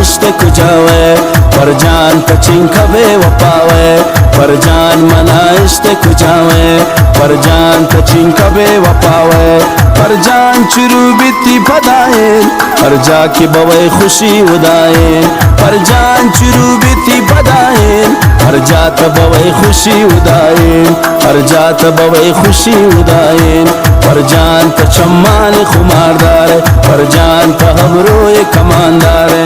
इश्ते कुजावे पर जान तचिन कबे वपावे पर जान मना इश्ते कुजावे पर जान तचिन कबे वपावे पर जान चुरू बिती पदाए पर जाके बवे खुशी उदाए पर जान चुरू बिती पदाए पर जात बवे खुशी उदाए पर जात बवे खुशी उदाए पर जान तचम्मान खुमारदार पर जान तहबरोए कमानदार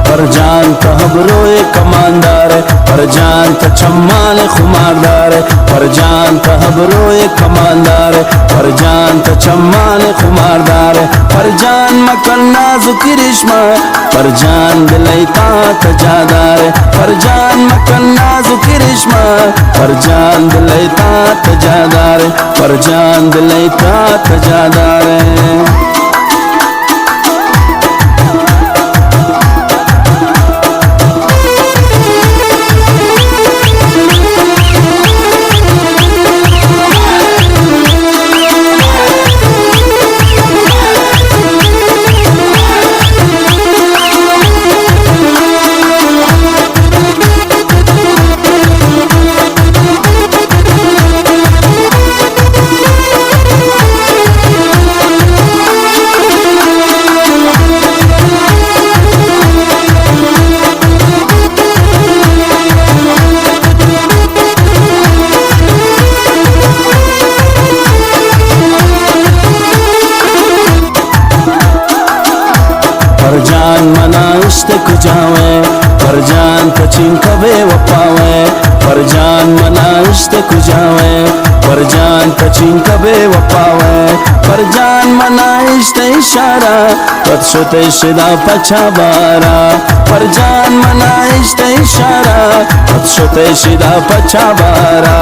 पर जान तहबरोए कमानदार पर जान तचम्मान खुमारदार पर जान तहबरोए कमानदार पर जान तचम्मान खुमारदार पर जान मकन नाजुक रिश्मा पर जान दिलैता तजादार पर जान मकन नाजुक रिश्मा पर जान दिलैता तजादार पर जान दिलैता तजादार पर जान मना इश्ते कुजावे पर जान तचिन कबे वपावे पर जान मना इश्ते कुजावे पर जान तचिन कबे वपावे पर जान मना इश्ते इशारा तत्सुते शिदा पछा बारा पर जान मना इश्ते इशारा तत्सुते शिदा पछा बारा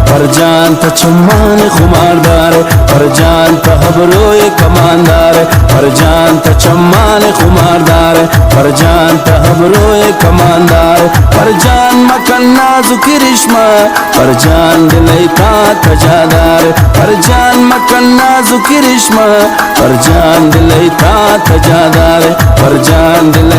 पर जान तचम्मान खुमारदार पर जान तहबरोए कमानदार पर जान तचम्मान खुमारदार पर जान तहबरोए कमानदार पर जान मकन नाजुक रिश्मा पर जान दिलैता तजादार पर जान मकन नाजुक रिश्मा पर जान दिलैता तजादार पर जान दिल